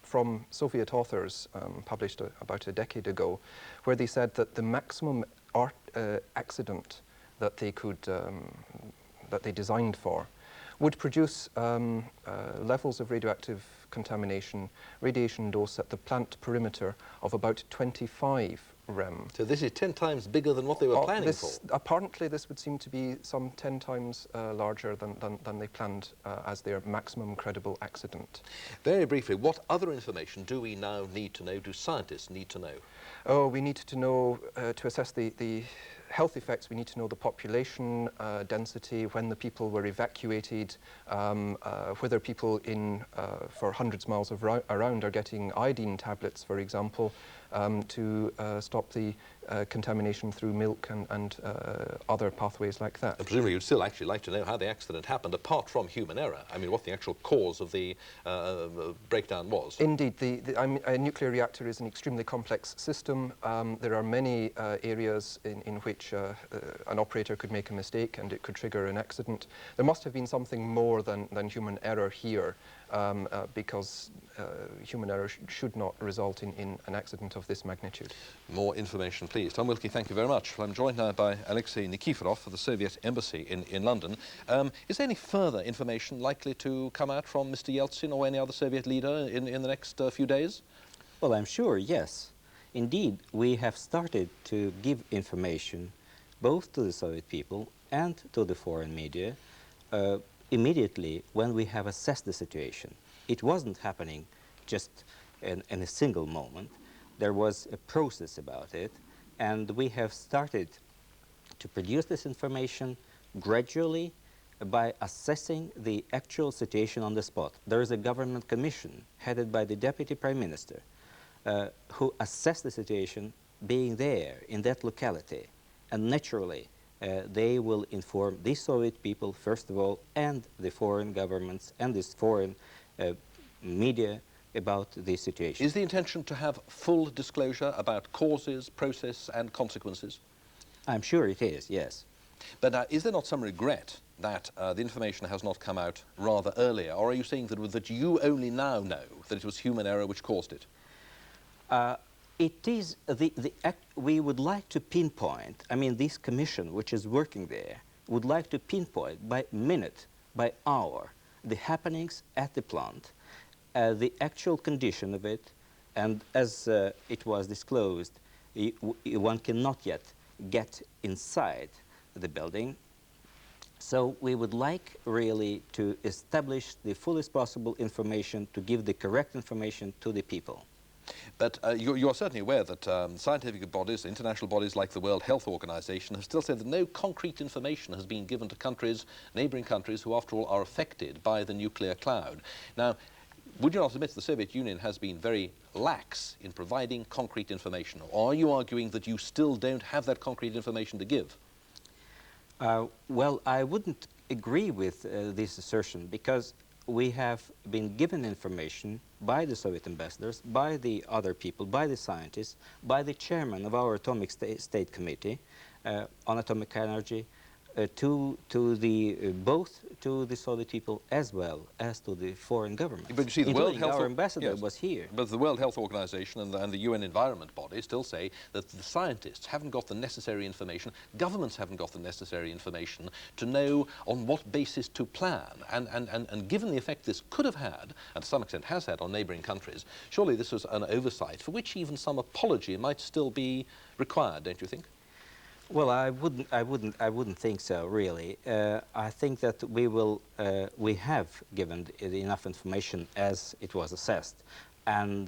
from Soviet authors published about a decade ago, where they said that the maximum accident that they could that they designed for would produce levels of radioactive contamination, radiation dose at the plant perimeter of about 25 REM. So this is 10 times bigger than what they were planning for? Apparently this would seem to be some 10 times larger than they planned as their maximum credible accident. Very briefly, what other information do we now need to know, do scientists need to know? Oh, we need to know, to assess the health effects, we need to know the population density, when the people were evacuated, whether people for hundreds of miles around are getting iodine tablets, for example, to stop the contamination through milk and other pathways like that. And presumably you'd still actually like to know how the accident happened, apart from human error. I mean, what the actual cause of the breakdown was. Indeed, a nuclear reactor is an extremely complex system. There are many areas in which an operator could make a mistake and it could trigger an accident. There must have been something more than human error here, because human error should not result in an accident of this magnitude. More information, please. Tom Wilkie, thank you very much. Well, I'm joined now by Alexei Nikiforov of the Soviet Embassy in London. Is there any further information likely to come out from Mr. Yeltsin or any other Soviet leader in the next few days? Well, I'm sure, yes. Indeed, we have started to give information both to the Soviet people and to the foreign media immediately when we have assessed the situation. It wasn't happening just in a single moment. There was a process about it, and we have started to produce this information gradually by assessing the actual situation on the spot. There is a government commission headed by the Deputy Prime Minister who assessed the situation being there in that locality, and naturally they will inform the Soviet people, first of all, and the foreign governments and the foreign media about the situation. Is the intention to have full disclosure about causes, process and consequences? I'm sure it is, yes. But is there not some regret that the information has not come out rather earlier, or are you saying that you only now know that it was human error which caused it? It is we would like to pinpoint, I mean, this commission which is working there would like to pinpoint by minute, by hour, the happenings at the plant, the actual condition of it, and as it was disclosed, one cannot yet get inside the building. So we would like really to establish the fullest possible information, to give the correct information to the people. But you are certainly aware that scientific bodies, international bodies like the World Health Organization, have still said that no concrete information has been given to countries, neighboring countries, who after all are affected by the nuclear cloud. Now, would you not admit the Soviet Union has been very lax in providing concrete information? Or are you arguing that you still don't have that concrete information to give? Well, I wouldn't agree with this assertion, because we have been given information by the Soviet ambassadors, by the other people, by the scientists, by the chairman of our Atomic State Committee on Atomic Energy, both to the Soviet people as well as to the foreign government. But you see, the World Health our ambassador was here. But the World Health Organization and the UN Environment Body still say that the scientists haven't got the necessary information, governments haven't got the necessary information to know on what basis to plan. And given the effect this could have had, and to some extent has had, on neighboring countries, surely this was an oversight for which even some apology might still be required, don't you think? Well, I wouldn't think so, really. I think that we have given enough information as it was assessed, and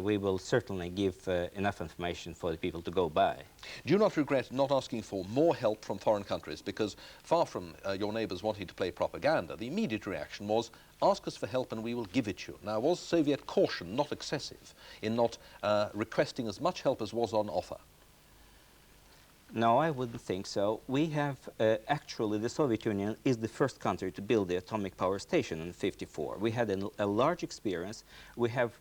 we will certainly give enough information for the people to go by. Do you not regret not asking for more help from foreign countries? Because far from your neighbours wanting to play propaganda, the immediate reaction was, ask us for help and we will give it you. Now, was Soviet caution not excessive in not requesting as much help as was on offer? No, I wouldn't think so. We have, actually, the Soviet Union is the first country to build the atomic power station in '54. We had a large experience. We have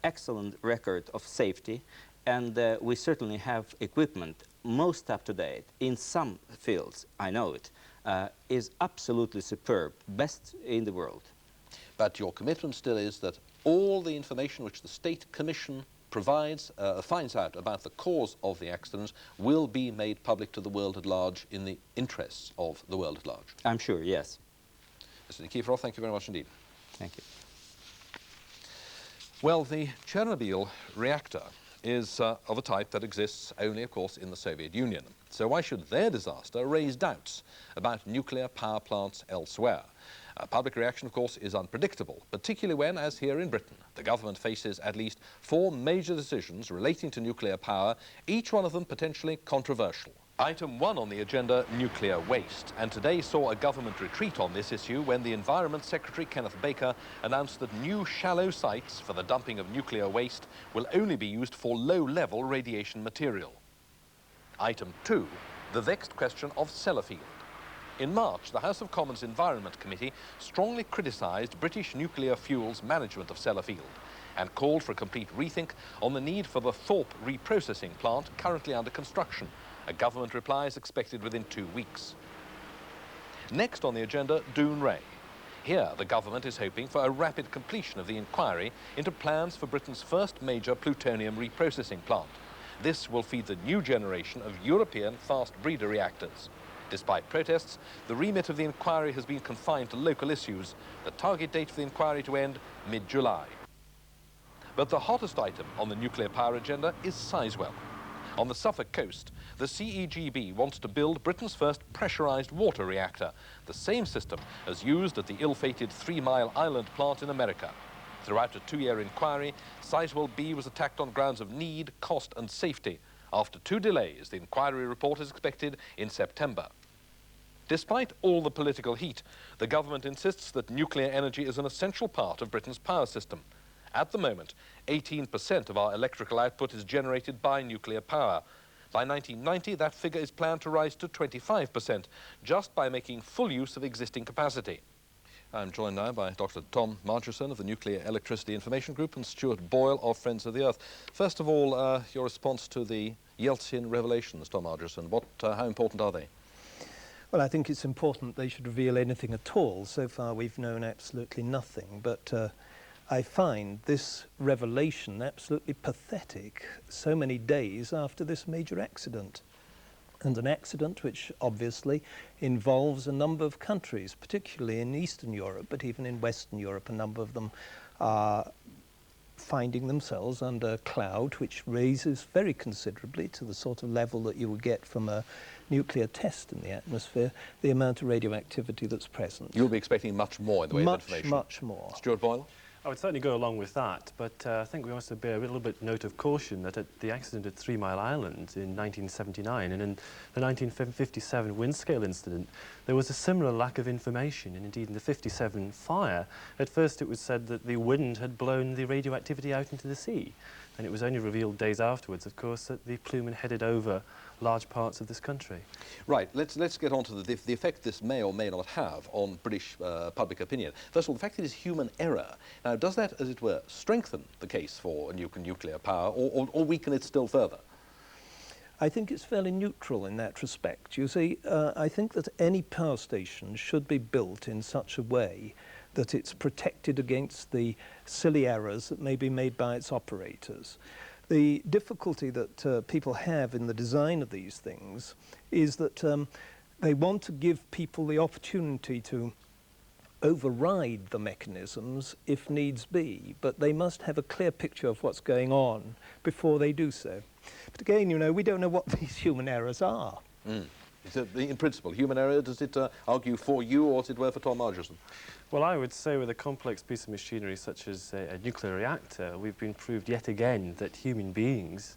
excellent record of safety, and we certainly have equipment most up to date. In some fields, I know it, is absolutely superb, best in the world. But your commitment still is that all the information which the State Commission provides, finds out about the cause of the accident will be made public to the world at large in the interests of the world at large. I'm sure, yes. Mr. Nikiforov, thank you very much indeed. Thank you. Well, the Chernobyl reactor is of a type that exists only, of course, in the Soviet Union. So why should their disaster raise doubts about nuclear power plants elsewhere? Public reaction, of course, is unpredictable, particularly when, as here in Britain, the government faces at least 4 major decisions relating to nuclear power, each one of them potentially controversial. Item 1 on the agenda, nuclear waste, and today saw a government retreat on this issue when the Environment Secretary, Kenneth Baker, announced that new shallow sites for the dumping of nuclear waste will only be used for low-level radiation material. Item 2, the vexed question of Sellafield. In March, the House of Commons Environment Committee strongly criticised British nuclear fuels management of Sellafield and called for a complete rethink on the need for the Thorpe reprocessing plant currently under construction. A government reply is expected within 2 weeks. Next on the agenda, Doon Ray. Here, the government is hoping for a rapid completion of the inquiry into plans for Britain's first major plutonium reprocessing plant. This will feed the new generation of European fast breeder reactors. Despite protests, the remit of the inquiry has been confined to local issues. The target date for the inquiry to end mid-July. But the hottest item on the nuclear power agenda is Sizewell. On the Suffolk coast, the CEGB wants to build Britain's first pressurized water reactor, the same system as used at the ill-fated 3 Mile Island plant in America. Throughout a 2-year inquiry, Sizewell B was attacked on grounds of need, cost and safety. After 2 delays, the inquiry report is expected in September. Despite all the political heat, the government insists that nuclear energy is an essential part of Britain's power system. At the moment, 18% of our electrical output is generated by nuclear power. By 1990, that figure is planned to rise to 25%, just by making full use of existing capacity. I'm joined now by Dr. Tom Margerson of the Nuclear Electricity Information Group and Stuart Boyle of Friends of the Earth. First of all, your response to the Yeltsin revelations, Tom Margerson. How important are they? Well, I think it's important they should reveal anything at all. So far, we've known absolutely nothing. But I find this revelation absolutely pathetic so many days after this major accident. And an accident which obviously involves a number of countries, particularly in Eastern Europe, but even in Western Europe, a number of them are finding themselves under a cloud which raises very considerably to the sort of level that you would get from a nuclear test in the atmosphere, the amount of radioactivity that's present. You'll be expecting much more in the way of information. Much more. Stuart Boyle? I would certainly go along with that, but I think we also bear a little bit note of caution that at the accident at 3 Mile Island in 1979 and in the 1957 Windscale incident, there was a similar lack of information, and indeed in the 57 fire, at first it was said that the wind had blown the radioactivity out into the sea, and it was only revealed days afterwards, of course, that the plume had headed over large parts of this country. Right, let's get on to the effect this may or may not have on British public opinion. First of all, the fact that it is human error. Now, does that, as it were, strengthen the case for nuclear power or weaken it still further? I think it's fairly neutral in that respect. You see, I think that any power station should be built in such a way that it's protected against the silly errors that may be made by its operators. The difficulty that people have in the design of these things is that they want to give people the opportunity to override the mechanisms if needs be, but they must have a clear picture of what's going on before they do so. But again, you know, we don't know what these human errors are. In principle, human error, does it argue for you or, as it were, for Tom Margerson? Well, I would say with a complex piece of machinery such as a nuclear reactor, we've been proved yet again that human beings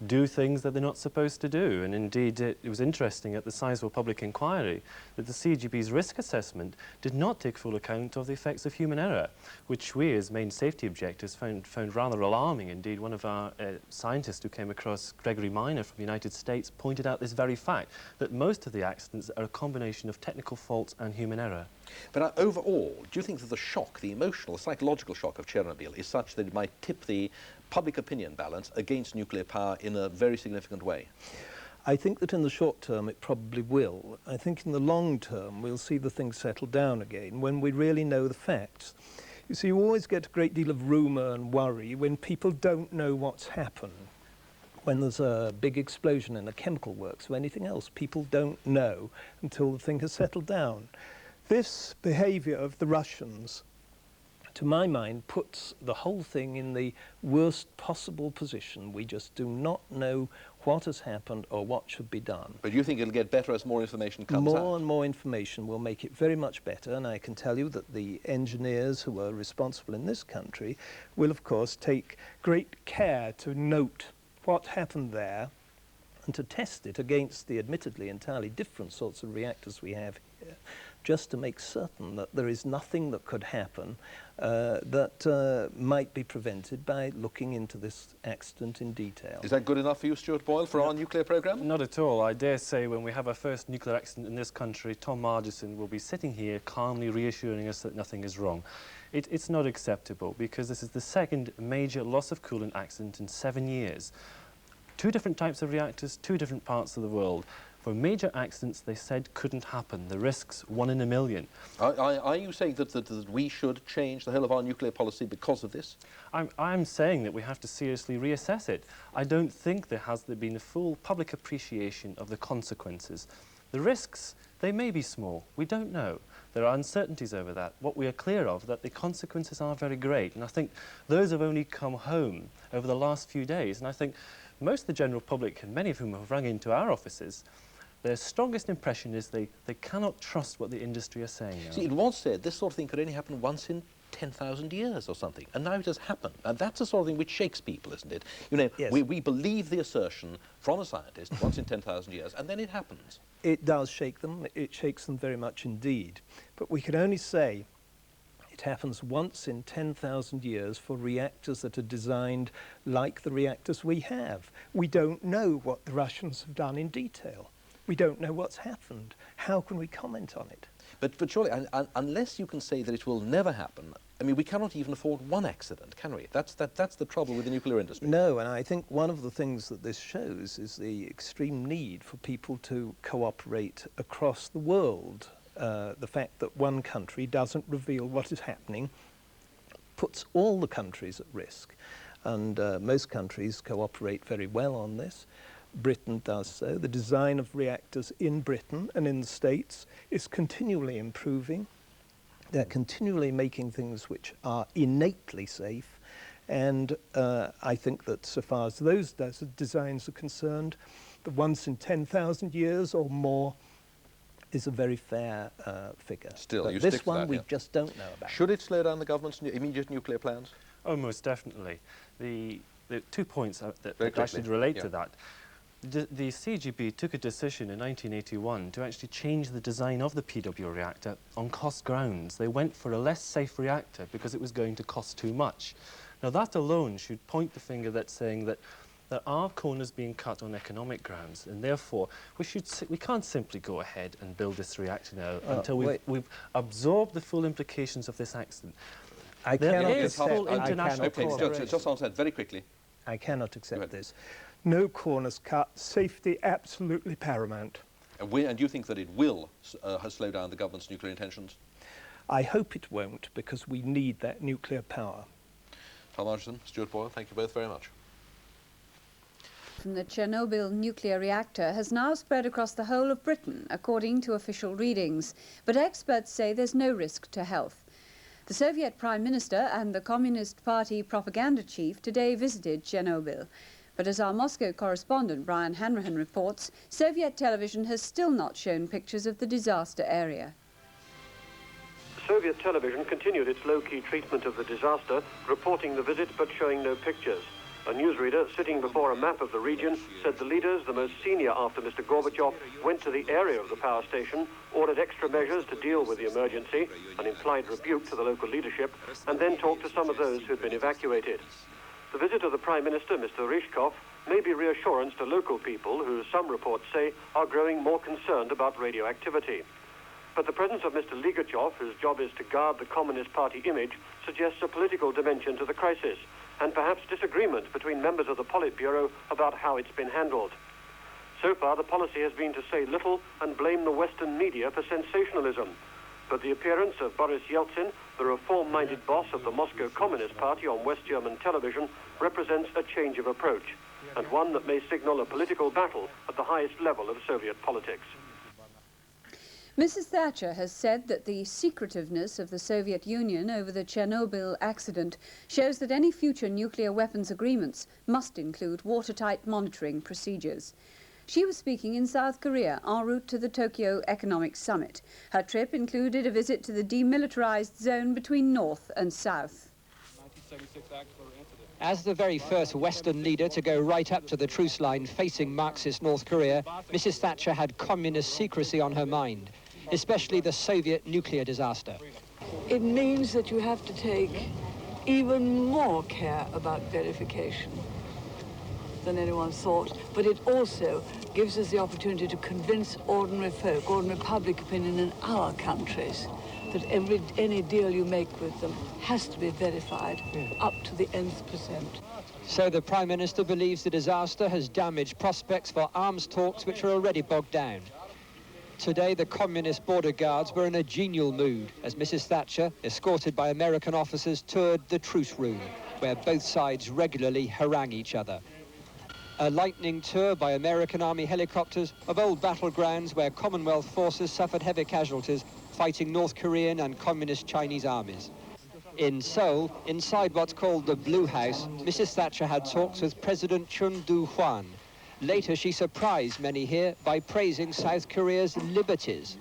do things that they're not supposed to do. And indeed, it was interesting at the Sizewell public inquiry that the CEGB's risk assessment did not take full account of the effects of human error, which we, as main safety objectives, found rather alarming. Indeed, one of our scientists who came across, Gregory Miner from the United States, pointed out this very fact, that most of the accidents are a combination of technical faults and human error. But overall, do you think that the shock, the emotional, psychological shock of Chernobyl is such that it might tip the public opinion balance against nuclear power in a very significant way? I think that in the short term it probably will. I think in the long term we'll see the things settle down again when we really know the facts. You see, you always get a great deal of rumour and worry when people don't know what's happened. When there's a big explosion in a chemical works or anything else, people don't know until the thing has settled down. This behaviour of the Russians, to my mind, puts the whole thing in the worst possible position. We just do not know what has happened or what should be done. But you think it'll get better as more information comes out? More and more information will make it very much better, and I can tell you that the engineers who are responsible in this country will, of course, take great care to note what happened there and to test it against the admittedly entirely different sorts of reactors we have here, just to make certain that there is nothing that could happen that might be prevented by looking into this accident in detail. Is that good enough for you, Stuart Boyle, for our nuclear programme? Not at all. I dare say when we have our first nuclear accident in this country, Tom Margerson will be sitting here calmly reassuring us that nothing is wrong. It's not acceptable because this is the second major loss of coolant accident in 7 years. 2 different types of reactors, 2 different parts of the world. For major accidents, they said couldn't happen. The risks 1 in a million. Are you saying that we should change the whole of our nuclear policy because of this? I'm saying that we have to seriously reassess it. I don't think there has been a full public appreciation of the consequences. The risks, they may be small. We don't know. There are uncertainties over that. What we are clear of, that the consequences are very great. And I think those have only come home over the last few days. And I think most of the general public, and many of whom have rung into our offices, their strongest impression is they cannot trust what the industry are saying now. See, it was said this sort of thing could only happen once in 10,000 years or something, and now it has happened. And that's the sort of thing which shakes people, isn't it? You know, yes. we believe the assertion from a scientist once in 10,000 years, and then it happens. It does shake them. It shakes them very much indeed. But we can only say it happens once in 10,000 years for reactors that are designed like the reactors we have. We don't know what the Russians have done in detail. We don't know what's happened. How can we comment on it? But surely, unless you can say that it will never happen, I mean, we cannot even afford one accident, can we? That's the trouble with the nuclear industry. No, and I think one of the things that this shows is the extreme need for people to cooperate across the world. The fact that one country doesn't reveal what is happening puts all the countries at risk. And most countries cooperate very well on this. Britain does so. The design of reactors in Britain and in the States is continually improving. They're continually making things which are innately safe. And I think that so far as those designs are concerned, the once in 10,000 years or more is a very fair figure. Still, but you this stick to one that, we yeah. just don't know about. Should it slow down the government's immediate nuclear plans? Oh, most definitely. The 2 points that Very I should quickly, relate yeah. to that. The CGB took a decision in 1981 to actually change the design of the PW reactor on cost grounds. They went for a less safe reactor because it was going to cost too much. Now that alone should point the finger that's saying that there are corners being cut on economic grounds, and therefore we can't simply go ahead and build this reactor now until we've absorbed the full implications of this accident. There is full international cooperation. Just answer that very quickly. I cannot accept this. No corners cut, safety absolutely paramount. And you think that it will slow down the government's nuclear intentions? I hope it won't, because we need that nuclear power. Tom Archison, Stuart Boyle, thank you both very much. From the Chernobyl nuclear reactor has now spread across the whole of Britain, according to official readings. But experts say there's no risk to health. The Soviet Prime Minister and the Communist Party propaganda chief today visited Chernobyl. But as our Moscow correspondent Brian Hanrahan reports, Soviet television has still not shown pictures of the disaster area. Soviet television continued its low-key treatment of the disaster, reporting the visit but showing no pictures. A newsreader sitting before a map of the region said the leaders, the most senior after Mr. Gorbachev, went to the area of the power station, ordered extra measures to deal with the emergency, an implied rebuke to the local leadership, and then talked to some of those who'd been evacuated. The visit of the Prime Minister, Mr. Ryzhkov, may be reassurance to local people who, some reports say, are growing more concerned about radioactivity. But the presence of Mr. Ligachev, whose job is to guard the Communist Party image, suggests a political dimension to the crisis, and perhaps disagreement between members of the Politburo about how it's been handled. So far, the policy has been to say little and blame the Western media for sensationalism. But the appearance of Boris Yeltsin, the reform-minded boss of the Moscow Communist Party on West German television, represents a change of approach, and one that may signal a political battle at the highest level of Soviet politics. Mrs. Thatcher has said that the secretiveness of the Soviet Union over the Chernobyl accident shows that any future nuclear weapons agreements must include watertight monitoring procedures. She was speaking in South Korea en route to the Tokyo Economic Summit. Her trip included a visit to the demilitarized zone between North and South. As the very first Western leader to go right up to the truce line facing Marxist North Korea, Mrs. Thatcher had communist secrecy on her mind, especially the Soviet nuclear disaster. It means that you have to take even more care about verification than anyone thought, but it also gives us the opportunity to convince ordinary folk, ordinary public opinion in our countries, that any deal you make with them has to be verified up to the nth percent. So the Prime Minister believes the disaster has damaged prospects for arms talks which are already bogged down. Today, the communist border guards were in a genial mood as Mrs. Thatcher, escorted by American officers, toured the truce room, where both sides regularly harangue each other. A lightning tour by American Army helicopters of old battlegrounds where Commonwealth forces suffered heavy casualties fighting North Korean and Communist Chinese armies. In Seoul, inside what's called the Blue House, Mrs. Thatcher had talks with President Chun Doo-hwan. Later, she surprised many here by praising South Korea's liberties.